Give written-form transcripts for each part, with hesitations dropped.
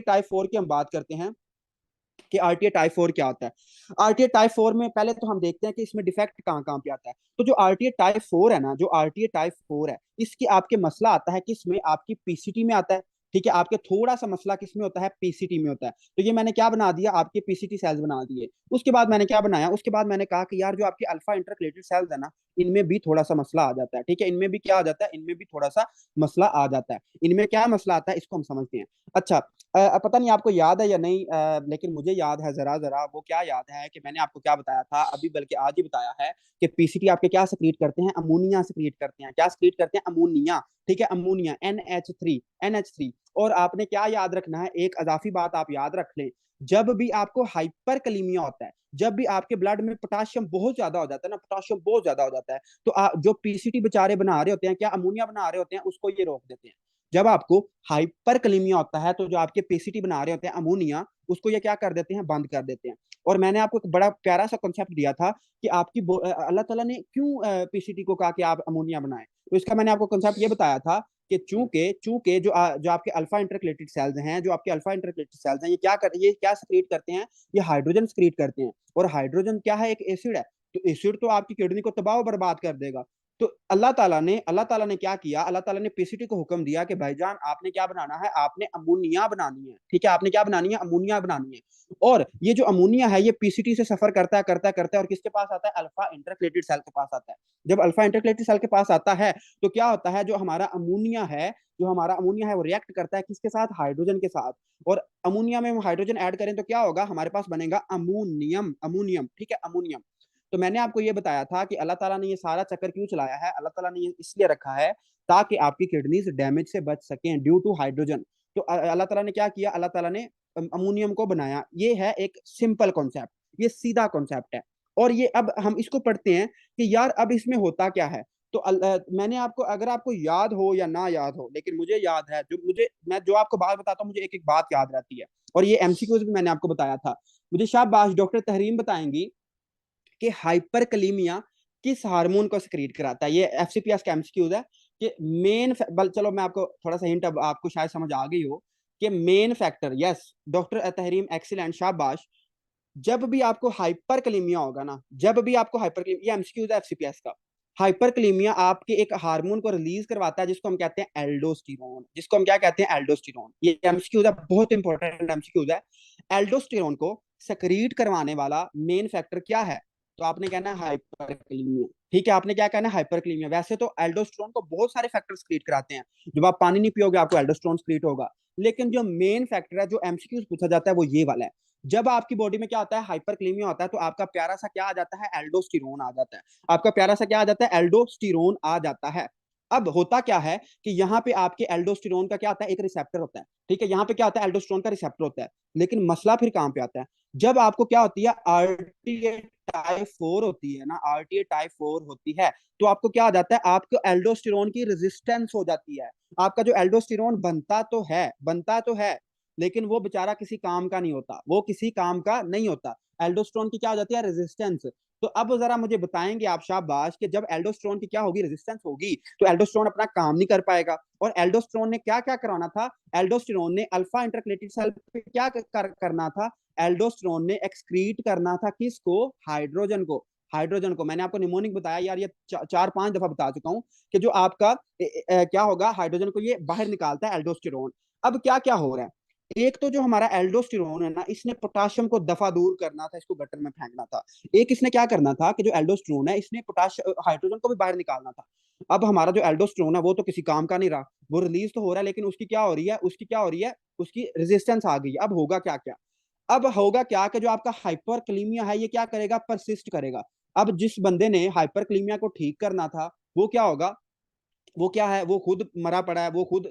Type 4 की हम बात करते हैं कि आरटीए टाइप 4 क्या होता है। आरटीए टाइप 4 में पहले तो हम देखते हैं कि इसमें डिफेक्ट कहाँ कहाँ पे आता है। तो जो आरटीए टाइप 4 है ना, जो आरटीए टाइप 4 है, इसकी आपके मसला आता है कि इसमें आपकी पीसीटी में आता है। ठीक है, आपके थोड़ा सा मसला किसमें होता है, पीसीटी में होता है। तो ये मैंने क्या बना दिया, आपके पीसीटी सेल्स बना दिए। उसके बाद मैंने क्या बनाया, उसके बाद मैंने कहा कि यार जो आपके अल्फा इंटरकलेटेड सेल्स है ना, इनमें भी थोड़ा सा मसला आ जाता है। ठीक है, इनमें भी क्या आ जाता है, इनमें भी थोड़ा सा मसला आ जाता है। इनमें क्या मसला आता है, इसको हम समझते हैं। अच्छा, पता नहीं आपको याद है या नहीं, लेकिन मुझे याद है जरा जरा। वो क्या याद है कि मैंने आपको क्या बताया था अभी, बल्कि आज ही बताया है कि पीसीटी आपके क्या सक्रिएट करते हैं, अमोनिया सक्रिएट करते हैं। क्या सक्रिएट करते हैं, अमोनिया। ठीक है, अमोनिया, NH3। और आपने क्या याद रखना है, एक अजाफी बात आप याद रख लें। जब भी आपको हाइपरकलीमिया होता है, जब भी आपके ब्लड में पोटाशियम बहुत ज्यादा हो जाता है ना, पोटाशियम बहुत ज्यादा हो जाता है, तो जो पीसीटी बेचारे बना रहे होते हैं, क्या अमोनिया बना रहे होते हैं, उसको ये रोक देते हैं। जब आपको हाइपरकलीमिया होता है, तो जो आपके पीसीटी बना रहे होते हैं अमोनिया, उसको ये क्या कर देते हैं, बंद कर देते हैं। और मैंने आपको एक बड़ा प्यारा सा कॉन्सेप्ट दिया था कि आपकी अल्लाह ताला ने क्यों पीसीटी को कहा कि आप अमोनिया बनाएं। तो इसका मैंने आपको कॉन्सेप्ट ये बताया था कि चूंकि चूंकि जो आपके अल्फा इंटरकलेटेड सेल्स हैं, जो आपके अल्फा इंटरकलेटेड सेल्स हैं, ये क्या सक्रिएट करते हैं, ये हाइड्रोजन सक्रिएट करते हैं। और हाइड्रोजन क्या है, एक एसिड है। तो एसिड तो आपकी किडनी को तबाह बर्बाद कर देगा। तो अल्लाह ताला ने क्या किया, अल्लाह ताला ने पीसीटी को हुक्म दिया कि भाईजान आपने क्या बनाना है, आपने अमोनिया बनानी है। ठीक है, आपने क्या बनानी है, अमोनिया बनानी है। और ये जो अमोनिया है, ये पीसीटी से सफर करता है करता है करता है, और किसके पास आता है, अल्फा इंटरकलेटेड सेल के पास आता है। जब अल्फा इंटरकलेटेड सेल के पास आता है, तो क्या होता है, जो हमारा अमोनिया है वो रिएक्ट करता है किसके साथ, हाइड्रोजन के साथ। और अमोनिया में हम हाइड्रोजन ऐड करें तो क्या होगा, हमारे पास बनेगा अमोनियम। अमोनियम, ठीक है, अमोनियम। तो मैंने आपको ये बताया था कि अल्लाह ताला ने ये सारा चक्कर क्यों चलाया है, अल्लाह ताला ने ये इसलिए रखा है ताकि आपकी किडनीज डैमेज से बच सकें ड्यू टू हाइड्रोजन। तो अल्लाह ताला ने क्या किया, अल्लाह ताला ने अमोनियम को बनाया। ये है एक सिंपल कॉन्सेप्ट, ये सीधा कॉन्सेप्ट है। और ये अब हम इसको पढ़ते हैं कि यार अब इसमें होता क्या है। तो मैंने आपको, अगर आपको याद हो या ना याद हो, लेकिन मुझे याद है, मैं जो आपको बात बताता हूँ, मुझे एक एक बात याद रहती है। और ये एमसीक्यूज भी मैंने आपको बताया था। मुझे शाबाश डॉक्टर तहरीम बताएंगी कि हाइपरकलीमिया किस हार्मोन को सक्रिएट कराता है। ये एफसीपीएस का एमसीक्यूज है कि चलो मैं आपको थोड़ा सा हिंट, अब आपको शायद समझ आ गई हो कि main factor. Yes doctor Tahreem, excellent, शाबाश। जब भी आपको हाइपरकलीमिया होगा ना, जब भी आपको हाइपरकलीमिया, ये एमसीक्यूज है एफसीपीएस का। हाइपरकलीमिया आपके एक हार्मोन को रिलीज करवाता है जिसको हम कहते हैं एल्डोस्टेरोन, जिसको हम क्या कहते हैं, एल्डोस्टेरोन। ये एमसीक्यूज है, बहुत इंपॉर्टेंट एमसीक्यूज है। एल्डोस्टेरोन को सक्रीट करवाने वाला मेन फैक्टर क्या है, तो आपने कहना है हाइपरकलीमिया। ठीक है, आपने क्या कहना है, हाइपरकलीमिया। वैसे तो एल्डोस्टेरोन को बहुत सारे फैक्टर्स क्रिएट कराते हैं। जब आप पानी नहीं पियोगे आपको एल्डोस्टेरोन क्रिएट होगा। लेकिन जो मेन फैक्टर है, जो एमसीक्यूज पूछा जाता है, वो ये वाला है। जब आपकी बॉडी में क्या होता है, हाइपरकलीमिया होता है, तो आपका प्यारा सा क्या आ जाता है, एल्डोस्टेरोन आ जाता है। आपका प्यारा सा क्या आ जाता है, एल्डोस्टेरोन आ जाता है। अब होता क्या है कि यहाँ पे आपके एल्डोस्टेरोन का क्या आता है, एक रिसेप्टर होता है। ठीक है, यहाँ पे क्या होता है, एल्डोस्टेरोन का रिसेप्टर होता है। लेकिन मसला फिर कहाँ पे आता है, जब आपको क्या होती है, आरटीए टाइप 4 होती है ना, आरटीए टाइप 4 होती है, तो आपको क्या आ जाता है, आपको एल्डोस्टेरोन की रेजिस्टेंस हो जाती है। आपका जो एल्डोस्टेरोन बनता तो है, लेकिन वो बेचारा किसी काम का नहीं होता, वो किसी काम का नहीं होता। एल्डोस्टेरोन की क्या हो जाती है, रेजिस्टेंस। तो अब जरा मुझे बताएंगे आप शाबाश कि जब एल्डोस्टेरोन की क्या होगी, रेजिस्टेंस होगी, तो एल्डोस्टेरोन अपना काम नहीं कर पाएगा। और एल्डोस्टेरोन ने क्या क्या कराना था, एल्डोस्टेरोन ने अल्फा इंटरकलेटेड सेल पे क्या करना था, एल्डोस्टेरोन ने एक्सक्रीट करना था किसको, हाइड्रोजन को। हाइड्रोजन को मैंने आपको निमोनिक बताया यार, ये 4-5 दफा बता चुका हूं कि जो आपका क्या होगा, हाइड्रोजन को ये बाहर निकालता है एल्डोस्टेरोन। अब क्या क्या हो रहा है, एक तो जो हमारा एल्डोस्टेरोन है ना, इसने पोटाशियम को दफा दूर करना था, इसको गटर में फेंकना था। एक इसने क्या करना था कि जो एल्डोस्टेरोन है, इसने पोटाशियम हाइड्रोजन को भी बाहर निकालना था। अब हमारा जो एल्डोस्टेरोन है वो तो किसी काम का नहीं रहा, वो रिलीज तो हो रहा है, लेकिन उसकी क्या हो रही है, उसकी रेजिस्टेंस आ गई। अब होगा क्या क्या, अब होगा क्या कि जो आपका हाइपरकलीमिया है ये क्या करेगा, परसिस्ट करेगा। अब जिस बंदे ने हाइपरकलीमिया को ठीक करना था, वो क्या होगा, वो क्या है, वो खुद मरा पड़ा है, वो खुद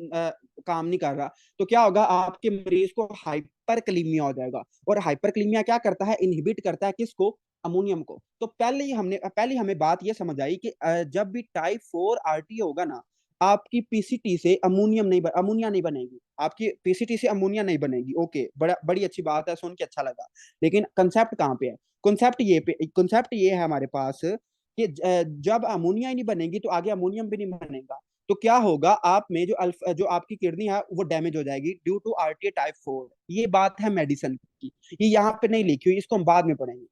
काम नहीं कर रहा। तो क्या होगा, आपके मरीज को हाइपरकलीमिया हो जाएगा। और हाइपरकलीमिया क्या करता है, इनहिबिट करता है किसको, अमोनियम को। तो पहले हमें बात ये समझ आई कि जब भी टाइप 4 आरटी होगा ना, आपकी पीसीटी से अमोनिया नहीं बनेगी, आपकी पीसीटी से अमोनिया नहीं बनेगी। ओके, बड़ी अच्छी बात है, सुन के अच्छा लगा। लेकिन कंसेप्ट कहाँ पे है, कंसेप्ट ये है हमारे पास कि जब अमोनिया ही नहीं बनेगी तो आगे अमोनियम भी नहीं बनेगा। तो क्या होगा, आप में जो अल्फा, जो आपकी किडनी है वो डैमेज हो जाएगी ड्यू टू आरटीए टाइप 4। ये बात है मेडिसिन की, ये यहाँ पे नहीं लिखी हुई, इसको हम बाद में पढ़ेंगे।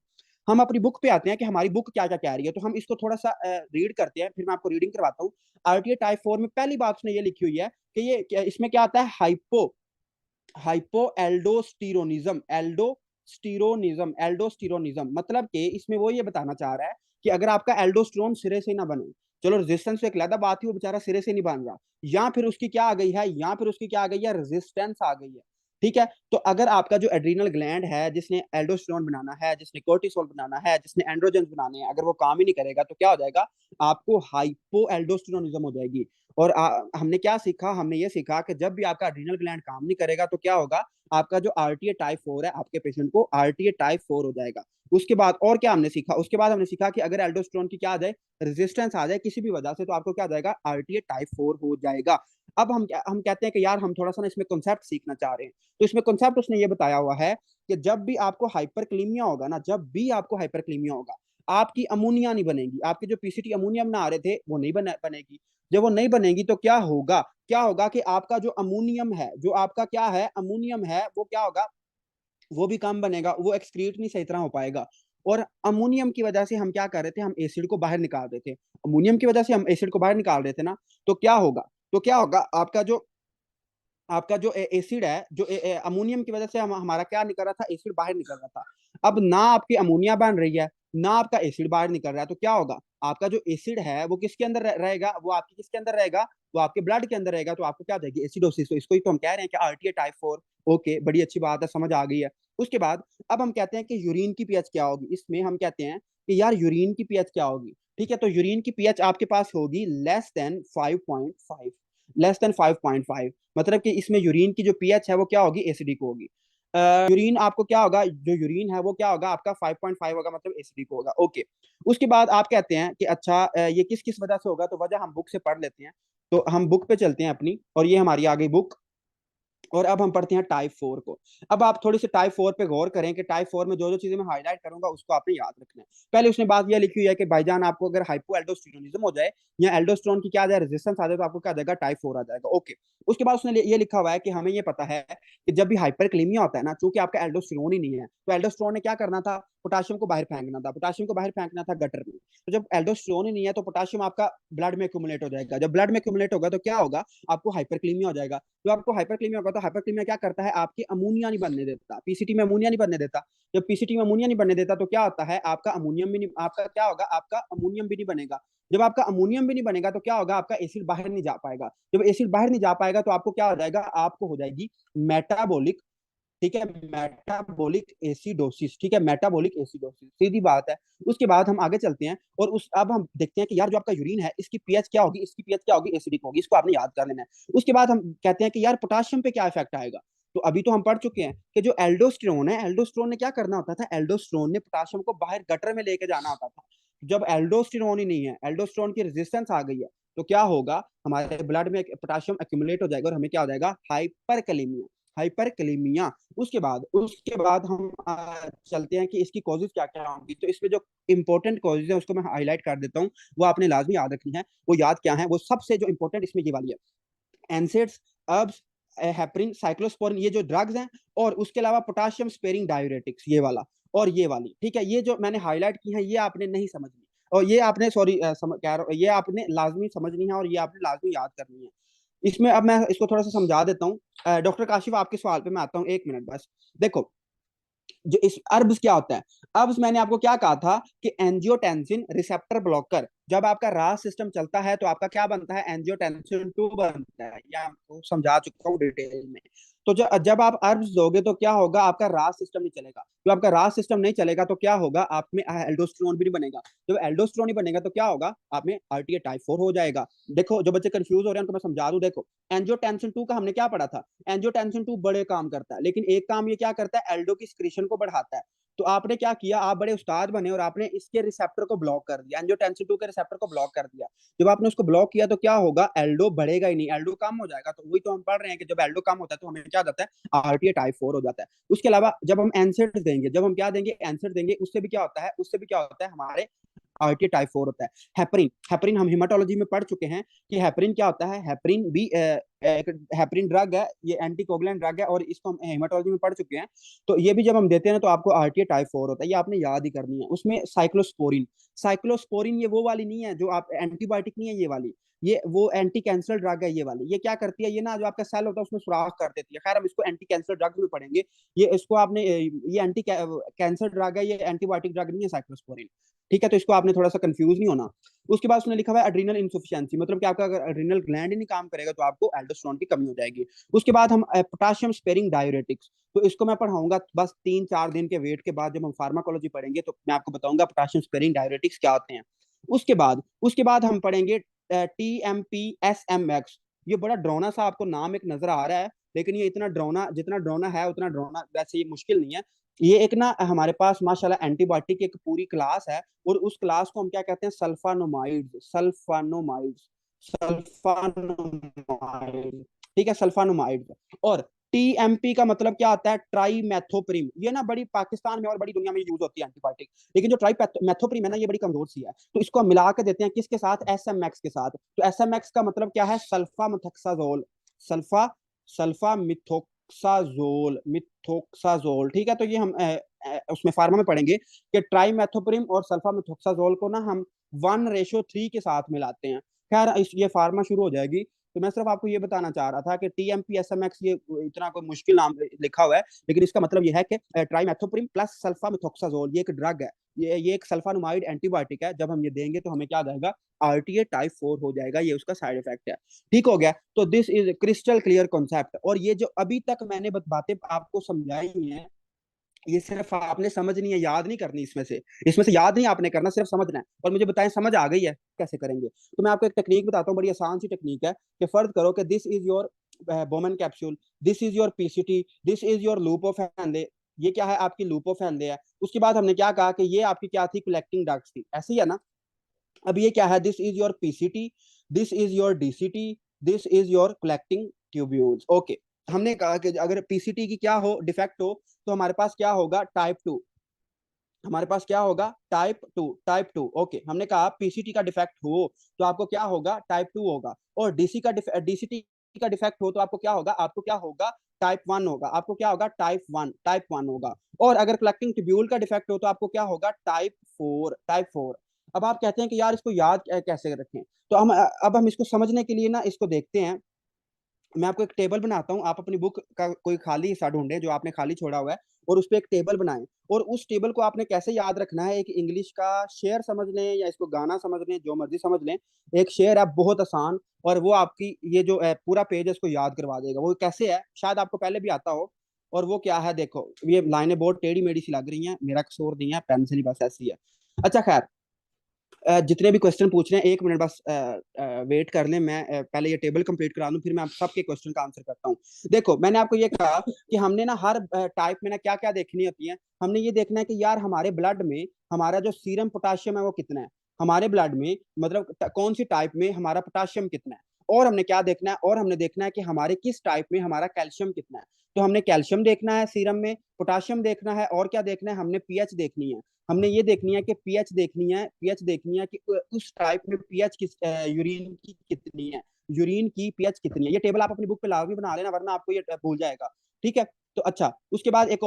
हम अपनी बुक पे आते हैं कि हमारी बुक क्या क्या कह रही है, तो हम इसको थोड़ा सा रीड करते हैं, फिर मैं आपको रीडिंग करवाता हूँ। आरटीए टाइप 4 में पहली बात उसने ये लिखी हुई है कि इसमें क्या आता है, हाइपो एल्डोस्टीरोनिज्म, मतलब कि इसमें वो ये बताना चाह रहा है कि अगर आपका एल्डोस्टेरोन सिरे से ना बने, चलो रेजिस्टेंस तो एक अलग बात है, वो बेचारा सिरे से नहीं बन रहा, या फिर उसकी क्या आ गई है, या फिर उसकी क्या आ गई है, रेजिस्टेंस आ गई है। ठीक है, तो अगर आपका जो एड्रीनल ग्लैंड है, जिसने एल्डोस्टेरोन बनाना है, जिसने कोर्टिसोल बनाना है, जिसने एंड्रोजन बनाने हैं, अगर वो काम ही नहीं करेगा तो क्या हो जाएगा, आपको हाइपो एल्डोस्टेरोनिज्म हो जाएगी। और हमने क्या सीखा, हमने ये सीखा कि जब भी आपका एड्रीनल ग्लैंड काम नहीं करेगा तो क्या होगा, आपका जो आरटीए टाइप 4 है, आपके पेशेंट को आरटीए टाइप 4 हो जाएगा। उसके बाद और क्या हमने सीखा, उसके बाद हमने सीखा कि अगर एल्डोस्टेरोन की क्या आ जाए, रेजिस्टेंस आ जाए किसी भी वजह से, तो आपको क्या आ जाएगा, आरटीए टाइप 4 हो जाएगा। अब हम कहते हैं कि यार हम थोड़ा सा ना इसमें कॉन्सेप्ट सीखना चाह रहे हैं, तो इसमें कॉन्सेप्ट उसने ये बताया हुआ है कि जब भी आपको हाइपरक्लीमिया होगा ना, जब भी आपको हाइपरक्लीमिया होगा, आपकी अमोनिया नहीं बनेगी, आपके जो पीसीटी अमोनिया बना रहे थे वो नहीं बनेगी। जब वो नहीं बनेगी तो क्या होगा, क्या होगा कि आपका जो अमोनियम है, जो आपका क्या है, अमोनियम है, वो क्या होगा, वो भी कम बनेगा, वो एक्सक्रीट नहीं सही तरह हो पाएगा। और अमोनियम की वजह से हम क्या कर रहे थे, हम एसिड को बाहर निकाल रहे थे, अमोनियम की वजह से हम एसिड को बाहर निकाल रहे थे ना, तो क्या होगा, तो क्या होगा, आपका जो एसिड है, जो अमोनियम की वजह से हमारा क्या निकल रहा था, एसिड बाहर निकल रहा था। अब ना आपकी अमोनिया बन रही है, ना आपका एसिड बाहर निकल रहा है, तो क्या होगा, आपका जो एसिड है वो किसके अंदर रहेगा, वो आपके किसके अंदर रहेगा, वो आपके ब्लड के अंदर रहेगा, तो आपको क्या देगी, एसिडोसिस। तो इसको ही तो हम कह रहे हैं कि आरटीए टाइप 4। ओके, बड़ी अच्छी बात है, समझ आ गई है। उसके बाद अब हम कहते हैं कि यूरिन की पीएच क्या होगी, इसमें हम कहते हैं कि यार यूरिन की पीएच क्या होगी। ठीक है, तो यूरिन की पीएच आपके पास होगी लेस देन 5.5, मतलब कि इसमें यूरिन की जो पीएच है वो क्या होगी, एसिडिक होगी। यूरिन आपको क्या होगा, जो यूरिन है वो क्या होगा, आपका 5.5 होगा, मतलब एसिडिक होगा। ओके, उसके बाद आप कहते हैं कि अच्छा ये किस किस वजह से होगा, तो वजह हम बुक से पढ़ लेते हैं। तो हम बुक पे चलते हैं अपनी, और ये हमारी आ गई बुक। और अब हम पढ़ते हैं टाइप 4 को। अब आप थोड़ी सी टाइप 4 पे गौर करें कि टाइप 4 में जो जो चीजें मैं हाईलाइट करूंगा उसको आपने याद रखना है। पहले उसने बात यह लिखी हुई है कि भाईजान आपको अगर हाइपो एल्डोस्टेरोनिज्म हो जाए या एल्डोस्टेरोन की क्या आ जाए, रेजिस्टेंस आ जाए, तो आपको क्या आ जाएगा, टाइप 4 आ जाएगा। ओके, उसके बाद उसने ये लिखा हुआ है कि हमें ये पता है कि जब भी हाइपरक्लीमिया होता है ना, चूंकि आपका एल्डोस्टेरोन ही नहीं है, तो एल्डोस्टेरोन ने क्या करना था, पोटाशियम को बाहर फेंकना था, पोटाशियम को बाहर फेंकना था गटर में। तो जब एल्डोस्टेरोन ही नहीं है तो पोटाशियम आपका ब्लड में एक्यूमुलेट हो जाएगा, जब ब्लड में एक्यूमुलेट होगा तो क्या होगा, आपको हाइपरक्लीमिया हो जाएगा। तो आपको हाइपरक्लीमिया होगा, तो हाइपरक्लीमिया क्या करता है, आपकी अमोनिया नहीं बनने देता, पीसीटी में अमोनिया नहीं बनने देता। जब पीसीटी में अमोनिया नहीं बनने देता तो क्या होता है, आपका अमोनियम भी नहीं, आपका क्या होगा, आपका अमोनियम भी नहीं बनेगा। जब आपका अमोनियम भी नहीं बनेगा तो क्या होगा, आपका एसिड बाहर नहीं जा पाएगा। जब एसिड बाहर नहीं जा पाएगा तो आपको क्या हो जाएगा, आपको हो जाएगी मेटाबॉलिक, ठीक है, मेटाबॉलिक एसिडोसिस। ठीक है, मेटाबॉलिक एसिडोसिस, सीधी बात है। उसके बाद हम आगे चलते हैं, और अब हम देखते हैं कि यार जो आपका यूरिन है इसकी पीएच क्या होगी, इसकी पीएच क्या होगी, एसिडिक होगी, इसको आपने याद कर लेना है। उसके बाद हम कहते हैं कि यार पोटाशियम पे क्या इफेक्ट आएगा। तो अभी तो हम पढ़ चुके हैं कि जो एल्डोस्टेरोन है, एल्डोस्टेरोन ने क्या करना होता था, एल्डोस्टेरोन ने पोटाशियम को बाहर गटर में लेके जाना होता था। जब एल्डोस्टेरोन ही नहीं है, एल्डोस्टेरोन की रेजिस्टेंस आ गई है, तो क्या होगा, हमारे ब्लड में पोटाशियम एक्यूमुलेट हो जाएगा और हमें क्या हो जाएगा, हाइपरकैलेमिया, हाइपरकैलेमिया। उसके बाद हम चलते हैं कि इसकी कॉजेज क्या क्या होंगी। तो इसमें जो इंपॉर्टेंट कॉजेज है उसको मैं हाईलाइट कर देता हूँ, वो आपने लाजमी याद रखनी है। वो याद क्या है, वो सबसे जो इंपॉर्टेंट इसमें ये वाली है, एनसेड्स, अब्स, हेपरिन, साइक्लोस्पोरिन, ये जो ड्रग्स हैं। और उसके अलावा पोटाशियम स्पेरिंग डायूरेटिक्स, ये वाला और ये वाली। ठीक है, ये जो मैंने हाईलाइट की है ये आपने नहीं समझनी, और ये आपने सॉरी कह रहा हूँ, ये आपने लाजमी समझनी है और ये आपने लाजमी याद करनी है। इसमें अब मैं इसको थोड़ा सा समझा देता हूँ। डॉक्टर काशिफ, आपके सवाल पे मैं आता हूँ, एक मिनट बस। देखो, जो इस अर्ब्स क्या होता है, अर्ब्स मैंने आपको क्या कहा था कि एंजियोटेंसिन रिसेप्टर ब्लॉकर, जब आपका रास सिस्टम चलता है तो आपका क्या बनता है, एंजियोटेंसिन 2 बनता है, या आपको समझा चुका हूँ डिटेल में। तो जब आप अर्ब्स दोगे तो क्या होगा, आपका रास सिस्टम नहीं चलेगा। जब आपका रास सिस्टम नहीं चलेगा तो क्या होगा, आप में एल्डोस्टेरोन भी नहीं बनेगा। जब एल्डोस्टेरोन नहीं बनेगा तो क्या होगा, आप में आरटीए टाइप 4 हो जाएगा। देखो, जो बच्चे कंफ्यूज हो रहे हैं उनको मैं समझा दूं। देखो, एंजियोटेंसिन 2 का हमने क्या पढ़ा था, एंजियोटेंसिन 2 बड़े काम करता है, लेकिन एक काम ये क्या करता है, एल्डो की सिक्रीशन को बढ़ाता है। तो आपने क्या किया, आप बड़े उस्ताद बने और आपने इसके रिसेप्टर को ब्लॉक कर दिया, एंजियोटेंसिन 2 के रिसेप्टर को ब्लॉक कर दिया। जब आपने उसको ब्लॉक किया तो क्या होगा, एल्डो बढ़ेगा ही नहीं, एल्डो कम हो जाएगा। तो वही तो हम पढ़ रहे हैं कि जब एल्डो कम होता है तो हमें क्या जाता है, आरटीए टाइप 4 हो जाता है। उसके अलावा जब हम एनसेड देंगे, जब हम क्या देंगे, एनसेड देंगे, उससे भी क्या होता है, उससे भी क्या होता है, हमारे आरटीए टाइप 4 होता है। हेपरिन, हेपरिन हम हेमाटोलॉजी में पढ़ चुके हैं कि हेपरिन क्या होता है। हेपरिन भी एक हेपरिन ड्रग है, ये एंटीकोगुलेंट ड्रग है, और इसको हम हेमाटोलॉजी में पढ़ चुके हैं। तो ये भी जब हम देते हैं तो आपको आरटीए टाइप 4 होता है, ये आपने याद ही करनी है। उसमें साइक्लोस्पोरिन, साइक्लोस्पोरिन ये वो वाली नहीं है जो आप एंटीबायोटिक नहीं है ये वाली, ये वो एंटी कैंसर ड्रग है ये वाली। ये क्या करती है, ये ना जो आपका सेल होता है उसमें सुराख कर देती है। खैर हम इसको एंटी कैंसर ड्रग भी पढ़ेंगे। ये इसको आपने ये एंटी कैंसर ड्रग है, ये एंटीबायोटिक ड्रग नहीं है साइक्लोस्पोरिन। ठीक है, तो इसको आपने थोड़ा सा कंफ्यूज नहीं होना। उसके बाद उसने लिखा हुआ है एड्रीनल इनसफिशिएंसी, मतलब कि आपका अगर एड्रीनल ग्लैंड ही नहीं काम करेगा तो आपको एल्डोस्टेरोन की कमी हो जाएगी। उसके बाद हम पोटाशियम स्पेरिंग डायूरेटिक्स, तो इसको मैं पढ़ाऊंगा बस 3-4 दिन के वेट के बाद। जब हम फार्माकोलॉजी पढ़ेंगे तो मैं आपको बताऊंगा पोटाशियम स्पेरिंग डायूरेटिक्स क्या होते हैं। उसके बाद हम पढ़ेंगे TMP-SMX। ये बड़ा ड्रोना सा आपको नाम एक नजर आ रहा है, लेकिन ये इतना ड्रोना, जितना ड्रोना है उतना ड्रोना वैसे ये मुश्किल नहीं है। ये एक ना हमारे पास माशाल्लाह एंटीबायोटिक एक पूरी क्लास है, और उस क्लास को हम क्या कहते हैं, सल्फानोमाइड्स, सल्फानोमाइड्स, सल्फानोमाइड। ठीक है, सल्फानोमाइड। और टीएमपी का मतलब क्या आता है, ट्राई मैथोप्रिम। ये ना बड़ी पाकिस्तान में और बड़ी दुनिया में यूज होती है एंटीबायोटिक, लेकिन जो ट्राई मैथोप्रिम है ना ये बड़ी कमजोर सी है, तो इसको हम मिला के देते हैं किसके साथ, एसएमएक्स के साथ। तो एसएमएक्स का मतलब क्या है, सल्फा मिथोक्साजोल, सल्फा सल्फा मिथोक्साजोल, मिथोक्साजोल। ठीक है, तो ये हम उसमें फार्मा में पढ़ेंगे कि ट्राई मैथोप्रिम और सल्फा मिथोक्साजोल को ना हम 1:3 के साथ मिलाते हैं। खैर ये फार्मा शुरू हो जाएगी, तो मैं सिर्फ आपको ये बताना चाह रहा था कि TMP-SMX ये इतना कोई मुश्किल नाम लिखा हुआ है, लेकिन इसका मतलब ये है कि ट्राइमेथोप्रिम प्लस सल्फामिथोक्साजोल ये एक ड्रग है, ये एक सल्फानुमाइड एंटीबायोटिक है। जब हम ये देंगे तो हमें क्या आ जाएगा, आरटीए टाइप 4 हो जाएगा, ये उसका साइड इफेक्ट है। ठीक हो गया, तो this is crystal clear concept. और ये जो अभी तक मैंने बातें आपको समझाई हैं, ये सिर्फ आपने समझनी है, याद नहीं करनी। इसमें से याद नहीं आपने करना, सिर्फ समझना है। और मुझे बताएं समझ आ गई है कैसे करेंगे। तो मैं आपको एक टेक्निक बताता हूँ, बड़ी आसान सी टेक्निक है कि फर्ज करो कि this is your Bowman capsule, this is your PCT, this is your loop of फैंडे। ये क्या है, आपकी लूप ऑफ फैंडे है। उसके बाद हमने क्या कहा कि ये आपकी क्या थी, कलेक्टिंग डक्ट्स थी, ऐसे ही है ना। अब ये क्या है, this is your PCT, this is your DCT, this is your collecting tubules. Okay, हमने कहा कि अगर पीसीटी की क्या हो, डिफेक्ट हो, तो हमारे पास क्या होगा, टाइप 2। हमारे पास क्या होगा, टाइप 2, टाइप 2। ओके, हमने कहा पीसीटी का डिफेक्ट हो तो आपको क्या होगा, टाइप 2 होगा। और डीसीटी का डिफेक्ट हो तो आपको क्या होगा, टाइप 1 होगा। आपको क्या होगा, टाइप 1 होगा। और अगर कलेक्टिंग ट्यूब्यूल का डिफेक्ट हो तो आपको क्या होगा, टाइप 4। अब आप कहते हैं कि यार इसको याद कैसे रखें, तो अब हम इसको समझने के लिए ना इसको देखते हैं। मैं आपको एक टेबल बनाता हूँ, आप अपनी बुक का कोई खाली हिस्सा ढूंढें जो आपने खाली छोड़ा हुआ है, और उस पर एक टेबल बनाएं। और उस टेबल को आपने कैसे याद रखना है, एक इंग्लिश का शेर समझ लें या इसको गाना समझ लें, जो मर्जी समझ लें। एक शेर है बहुत आसान, और वो आपकी ये जो पूरा पेज है इसको याद करवा देगा। वो कैसे है, शायद आपको पहले भी आता हो। और वो क्या है, देखो ये लाइनें बहुत टेढ़ी मेढ़ी सी लग रही हैं, मेरा कसूर नहीं है, पेंसिल बस ऐसी है। अच्छा खैर, जितने भी क्वेश्चन पूछ रहे हैं 1 मिनट बस वेट कर लें। मैं पहले ये टेबल कंप्लीट करा लूं, फिर मैं आप सबके क्वेश्चन का आंसर करता हूँ। देखो मैंने आपको ये कहा कि हमने ना हर टाइप में ना क्या क्या देखनी होती है। हमने ये देखना है कि यार हमारे ब्लड में हमारा जो सीरम पोटाशियम है वो कितना है, हमारे ब्लड में मतलब कौन सी टाइप में हमारा पोटाशियम कितना है। और हमने क्या देखना है, और हमने देखना है कि हमारे किस टाइप में हमारा कैल्शियम कितना है। तो हमने कैल्शियम देखना है सीरम में, पोटाशियम देखना है, और क्या देखना है, हमने पीएच देखनी है। हमने ये देखनी है कि पीएच देखनी है कि उस टाइप में पीएच किस यूरिन की कितनी है, यूरिन की पीएच कितनी है। ये टेबल आप अपनी बुक पे ला भी बना लेना, वरना आपको ये भूल जाएगा। ठीक है, तो अच्छा उसके बाद एक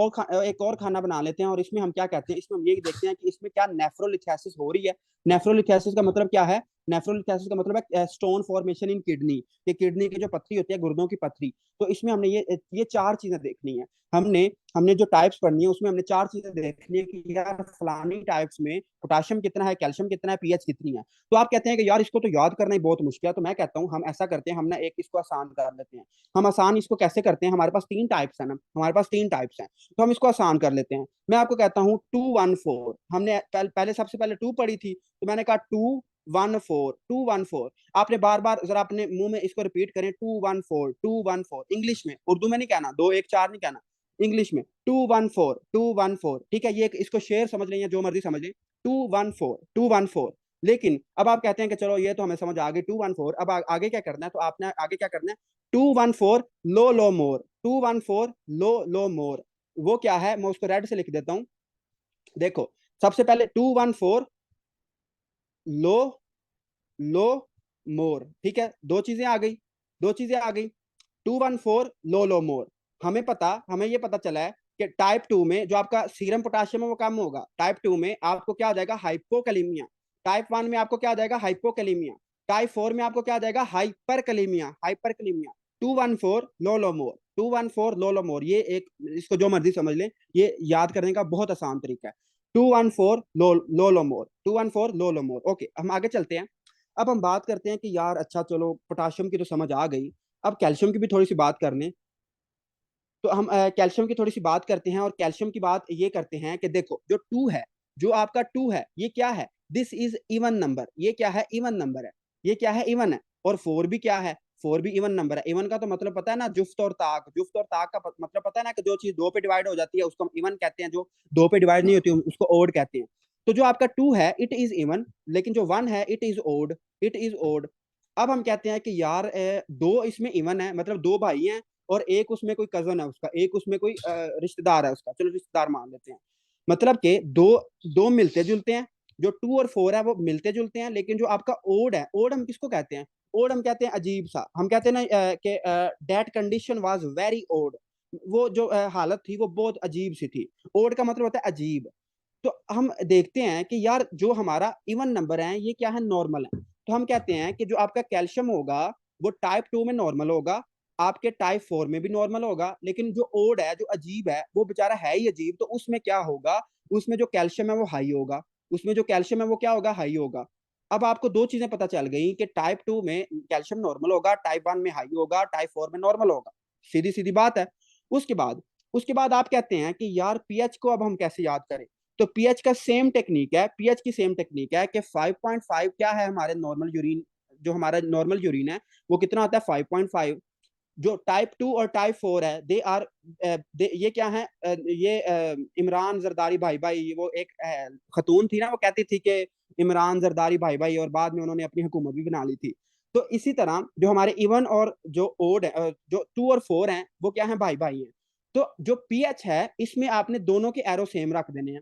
और खाना बना लेते हैं, और इसमें हम क्या कहते हैं, इसमें हम ये देखते हैं कि इसमें क्या नेफ्रोलिथेसिस हो रही है। नेफ्रोलिथेसिस का मतलब क्या है, नेफ्रोलिथेसिस का मतलब है स्टोन फॉर्मेशन इन किडनी, कि किडनी की जो पथरी होती है, गुर्दों की पथरी। तो इसमें हमने ये 4 चीजें देखनी है। हमने हमने जो टाइप्स पढ़नी है उसमें हमने 4 चीजें देखनी है कि यार फलानी टाइप्स में पोटाशियम कितना है, कैल्शियम कितना है, पीएच कितनी है। तो आप कहते हैं कि यार इसको तो याद करना ही बहुत मुश्किल है, तो मैं कहता हूँ हम ऐसा करते हैं, हम ना एक इसको आसान कर लेते हैं। हम आसान इसको कैसे करते हैं, हमारे पास 3 टाइप्स है ना, हमारे पास 3 टाइप्स हैं, तो हम इसको आसान कर लेते हैं। मैं आपको कहता हूँ 214। हमने पहले सबसे पहले 2 पढ़ी थी, तो मैंने कहा 214, आपने बार बार जरा अपने मुंह में इसको रिपीट करें, 214 इंग्लिश में, उर्दू में नहीं कहना, 214 नहीं कहना, इंग्लिश में 214। ठीक है, ये इसको शेयर समझ लें या जो मर्जी समझ लें, 214। लेकिन अब आप कहते हैं कि चलो ये तो हमें समझ आ गई 214, अब आगे क्या करना है, तो आपने आगे क्या करना है, 214 लो लो मोर, 214 लो लो मोर। वो क्या है, मैं उसको रेड से लिख देता हूं। देखो सबसे पहले 214 लो, लो, मोर। ठीक है, दो चीजें आ गई, दो चीजें आ गई। 214 लो, लो, मोर। हमें ये पता चला है कि टाइप 2 में जो आपका सीरम पोटाशियम है वो कम होगा। टाइप 2 में आपको क्या आ जाएगा, हाइपोकैलेमिया। टाइप 1 में आपको क्या आ जाएगा, हाइपोकैलेमिया। टाइप 4 में आपको क्या आ जाएगा, हाइपरकैलेमिया, हाइपरकैलेमिया। 214 लो, लो, मोर, 214 लो, लो, मोर। ये एक, इसको जो मर्जी समझ लें, ये याद करने का बहुत आसान तरीका है। 214 लो, लो, लो, मोर, 214 लो, लो, मोर। ओके, हम आगे चलते हैं। अब हम बात करते हैं कि यार अच्छा चलो पोटाशियम की तो समझ आ गई, अब कैल्शियम की भी थोड़ी सी बात कर लें। तो हम कैल्शियम की थोड़ी सी बात करते हैं, और कैल्शियम की बात ये करते हैं कि देखो जो टू है, जो आपका टू है, ये क्या है, दिस इज इवन नंबर। ये क्या है, इवन नंबर है। ये क्या है, इवन है। और फोर भी क्या है, फोर भी इवन नंबर है। इवन का तो मतलब पता है ना, जुफ्त और ताक। जुफ्त और ताक का मतलब पता है ना, कि जो चीज दो पे डिवाइड हो जाती है उसको हम इवन कहते हैं, जो दो पे डिवाइड नहीं होती उसको ओड कहते हैं। तो जो आपका टू है इट इज इवन, लेकिन जो वन है it is odd, it is odd. अब हम कहते हैं कि यार दो इसमें इवन है, मतलब दो भाई हैं, और एक उसमें कोई कजन है उसका, एक उसमें कोई रिश्तेदार है उसका, चलो रिश्तेदार मान लेते हैं। मतलब के दो, दो मिलते जुलते हैं। जो टू और फोर है वो मिलते जुलते हैं, लेकिन जो आपका ओड है, ओड हम किसको कहते हैं, ओड हम कहते हैं अजीब सा। हम कहते हैं ना कि that condition was very odd. वो जो हालत थी वो बहुत अजीब सी थी। ओड का मतलब होता है अजीब। तो हम देखते हैं कि यार जो हमारा इवन नंबर है ये क्या है, नॉर्मल है। तो हम कहते हैं कि जो आपका कैल्शियम होगा वो टाइप 2 में नॉर्मल होगा, आपके टाइप 4 में भी नॉर्मल होगा, लेकिन जो ओड है, जो अजीब है, वो बेचारा है ही अजीब, तो उसमें क्या होगा, उसमें जो कैल्शियम है वो हाई होगा। उसमें जो कैल्शियम है वो क्या होगा, हाई होगा। अब आपको दो चीजें पता चल गई कि टाइप 2 में कैल्शियम नॉर्मल होगा, टाइप 1 में हाई होगा, टाइप 4 में नॉर्मल होगा। सीधी सीधी बात है। उसके बाद, उसके बाद आप कहते हैं कि यार पीएच को अब हम कैसे याद करें। तो पीएच का सेम टेक्निक है, पीएच की सेम टेक्निक है कि 5.5 क्या है हमारे नॉर्मल यूरिन, जो हमारा नॉर्मल यूरिन है वो कितना आता है, 5.5। जो टाइप 2 और टाइप 4 है दे आर, ये क्या है, ये इमरान जरदारी भाई भाई, वो एक खतून थी ना, वो कहती थी कि इमरान जरदारी भाई भाई, और बाद में उन्होंने अपनी हुकूमत भी बना ली थी। तो इसी तरह जो हमारे इवन और जो ओड है, जो 2 और 4 हैं वो क्या है, भाई भाई हैं। तो जो पीएच है इसमें आपने दोनों के एरो सेम रख देने हैं।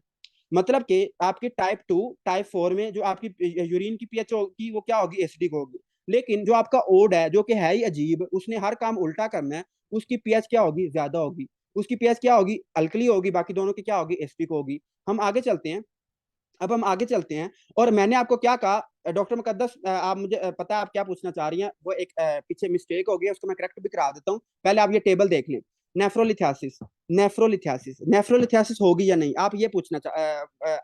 मतलब कि आपकी टाइप 2 टाइप 4 में जो आपकी यूरिन की पीएच होगी वो क्या होगी, एसिडिक होगी। लेकिन जो आपका ओड है जो कि है ही अजीब, उसने हर काम उल्टा करना है, उसकी पीएच क्या होगी, ज्यादा होगी। उसकी पीएच क्या होगी, अल्कली होगी, बाकी दोनों की क्या होगी, एसिडिक होगी। हम आगे चलते हैं। अब हम आगे चलते हैं, और मैंने आपको क्या कहा, डॉक्टर मुकद्दस, आप मुझे पता है आप क्या पूछना चाह रही हैं, वो एक पीछे मिस्टेक हो गई है, उसको मैं करेक्ट भी करा देता हूँ। पहले आप ये टेबल देख लें। नेफ्रोलिथियासिस, नेफ्रोलिथियासिस, नेफ्रोलिथियासिस होगी या नहीं, आप ये पूछना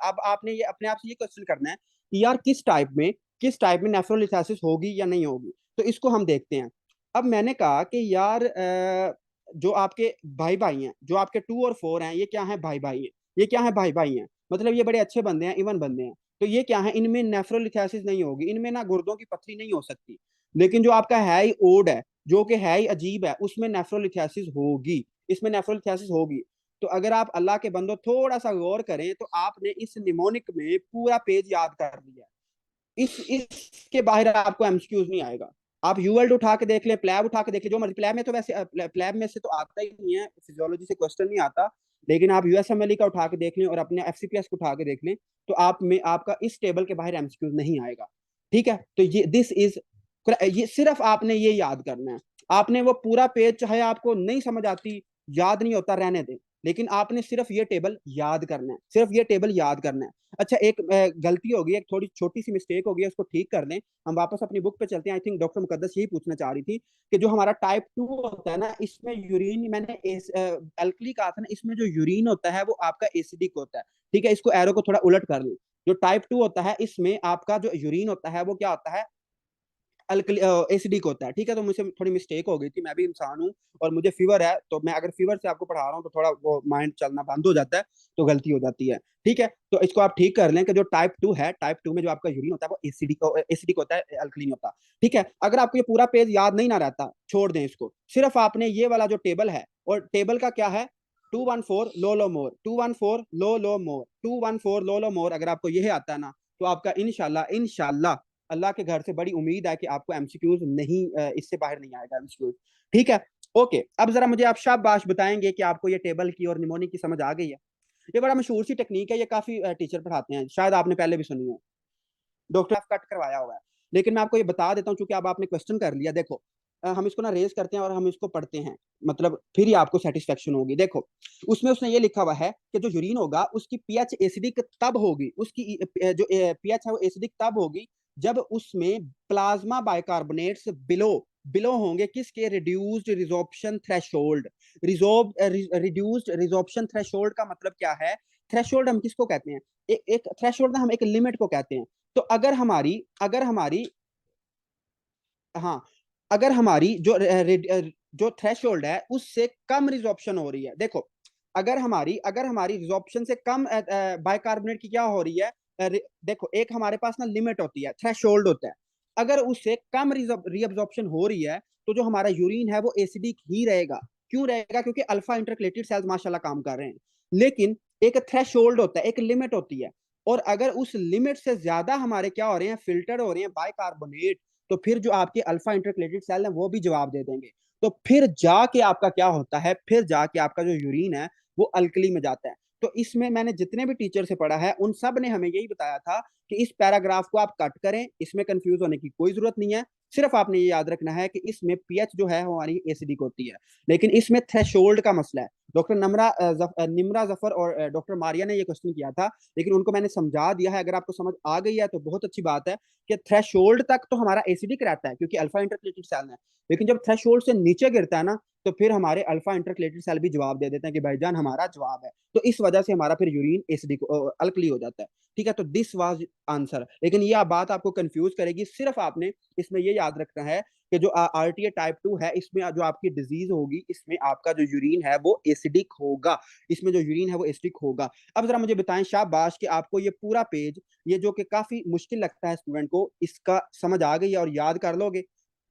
अब आपने ये अपने आप से ये क्वेश्चन करना है कि यार किस टाइप में, किस टाइप में नेफ्रोलिथियासिस होगी या नहीं होगी। तो इसको हम देखते हैं। अब मैंने कहा कि यार जो आपके भाई भाई हैं, जो आपके 2 और 4 हैं, ये क्या है, भाई भाई हैं। ये क्या है, भाई भाई हैं, मतलब ये बड़े अच्छे बंदे हैं, इवन बंदे हैं। तो ये क्या है, इनमें नेफ्रोलिथियासिस नहीं होगी, इनमें ना गुर्दों की पथरी नहीं हो सकती। लेकिन जो आपका है ही ओड है, जो कि है ही अजीब है, उसमें नेफ्रोलिथियासिस होगी, इसमें नेफ्रोलिथियासिस होगी। तो अगर आप अल्लाह के बंदो थोड़ा सा गौर करें, तो आपने इस निमोनिक में पूरा पेज याद कर लिया। इसके बाहर आपको एमसीक्यूज नहीं आएगा। आप यूएल्ड उठा के देख लें, प्लैब उठा के देख लें, जो मर्जी। प्लैब में तो वैसे प्लैब में से तो आता ही नहीं है, फिजियोलॉजी से क्वेश्चन नहीं आता। लेकिन आप यूएसएमएलई का उठा के देख लें और अपने एफसीपीएस को उठा के देख लें, तो आप में आपका इस टेबल के बाहर एमसीक्यूज नहीं आएगा। ठीक है, तो ये दिस इज, ये सिर्फ आपने ये याद करना है। आपने वो पूरा पेज चाहे आपको नहीं समझ आती, याद नहीं होता, रहने दें। लेकिन आपने सिर्फ ये टेबल याद करना है, सिर्फ ये टेबल याद करना है। अच्छा, एक गलती होगी, एक थोड़ी छोटी सी मिस्टेक होगी, उसको ठीक कर लें। हम वापस अपनी बुक पे चलते हैं। आई थिंक डॉक्टर मुकद्दस यही पूछना चाह रही थी कि जो हमारा टाइप 2 होता है ना, इसमें यूरिन, मैंने अल्कली कहा था ना, इसमें जो यूरिन होता है वो आपका एसिडिक होता है। ठीक है, इसको एरो को थोड़ा उलट कर लें। जो टाइप 2 होता है इसमें आपका जो यूरिन होता है वो क्या होता है, एसिडिक होता है। ठीक है, तो मुझसे थोड़ी मिस्टेक हो गई थी, मैं भी इंसान हूँ, और मुझे फीवर है, तो मैं अगर फीवर से आपको पढ़ा रहा हूँ तो थोड़ा वो माइंड चलना बंद हो जाता है, तो गलती हो जाती है। ठीक है, तो इसको आप ठीक कर लें कि जो टाइप 2 है, टाइप 2 में जो आपका यूरिन होता है वो एसिडिक होता है, अल्कलीन होता है। ठीक है, अगर आपको ये पूरा पेज याद नहीं ना रहता, छोड़ दें इसको, सिर्फ आपने ये वाला जो टेबल है, और टेबल का क्या है, 214 लो, लो, मोर, 214 लो, लो, मोर, 214 लो, लो, मोर। अगर आपको यह आता है ना, तो आपका इंशाल्लाह, इंशाल्लाह अल्लाह के घर से बड़ी उम्मीद है कि आपको एमसीक्यूज नहीं, इससे बाहर नहीं आएगा एमसीक्यूज। ठीक है, ओके। अब जरा मुझे आप शाबाश बताएंगे कि आपको ये टेबल की और निमोनिक की समझ आ गई है। ये बड़ा मशहूर सी टेक्निक है, ये काफी टीचर पढ़ाते हैं, शायद आपने पहले भी सुनी है। डॉक्टर कट करवाया हुआ है। लेकिन मैं आपको ये बता देता हूँ, चूंकि अब आपने क्वेश्चन कर लिया, देखो हम इसको ना रेज करते हैं और हम इसको पढ़ते हैं, मतलब फिर ही आपको सेटिस्फेक्शन होगी। देखो उसमें उसने ये लिखा हुआ है कि जो यूरिन होगा उसकी पीएच एसिडिक तब होगी, उसकी जो पीएच है वो एसिडिक तब होगी जब उसमें प्लाज्मा बाइकार्बोनेट्स बिलो बिलो होंगे किसके, reduced resorption threshold. Reduced resorption threshold का मतलब क्या है? थ्रेशोल्ड हम किसको कहते हैं? एक थ्रेशोल्ड ना हम एक लिमिट को कहते हैं। तो अगर हमारी हाँ, अगर हमारी जो थ्रेशोल्ड है उससे कम रिजॉर्प्शन हो रही है, देखो अगर हमारी रिजॉर्प्शन से कम बाइकार्बोनेट की क्या हो रही है, देखो एक हमारे पास ना लिमिट होती है, थ्रेशोल्ड होता है। अगर उससे कम रीअब्जॉर्प्शन हो रही है तो जो हमारा यूरिन है वो एसिडिक ही रहेगा। क्यों रहेगा? क्योंकि अल्फा इंटरकलेटेड सेल्स माशाल्लाह काम कर रहे हैं। लेकिन एक थ्रेशोल्ड होता है, एक लिमिट होती है, और अगर उस लिमिट से ज्यादा हमारे क्या हो रहे हैं, फिल्टर हो रहे हैं बाइकार्बोनेट, तो फिर जो आपके अल्फा इंटरकलेटेड सेल है वो भी जवाब दे देंगे। तो फिर जाके आपका क्या होता है, फिर जाके आपका जो यूरिन है वो अल्कली में जाता है। तो इसमें मैंने जितने भी टीचर से पढ़ा है उन सब ने हमें यही बताया था कि इस पैराग्राफ को आप कट करें, इसमें कंफ्यूज होने की कोई जरूरत नहीं है। सिर्फ आपने ये याद रखना है कि इसमें पीएच जो है हमारी एसिडिक होती है, लेकिन इसमें थ्रेशोल्ड का मसला है। डॉक्टर निम्रा जफर और डॉक्टर मारिया ने ये क्वेश्चन किया था, लेकिन उनको मैंने समझा दिया है। अगर आपको समझ आ गई है तो बहुत अच्छी बात है कि थ्रेशोल्ड तक तो हमारा एसिडिक रहता है क्योंकि अल्फा इंटरक्लेटेड सेल है, लेकिन जब थ्रेशोल्ड से नीचे गिरता है ना तो फिर हमारे अल्फा इंटरक्लेटेड सेल भी जवाब दे देते हैं कि भाईजान हमारा जवाब है। तो इस वजह से हमारा फिर यूरिन एसिडिक अल्कली हो जाता है। ठीक है, तो दिस वाज आंसर। लेकिन ये बात आपको कंफ्यूज करेगी, सिर्फ आपने इसमें ये याद रखना है कि जो आरटीए टाइप 2 है इसमें जो आपकी डिजीज होगी इसमें आपका जो यूरिन है वो एसिडिक होगा, इसमें जो यूरिन है वो एसिडिक होगा। अब जरा मुझे बताएं शाबाश कि आपको ये पूरा पेज, ये जो कि काफी मुश्किल लगता है स्टूडेंट को, इसका समझ आ गई है और याद कर लोगे?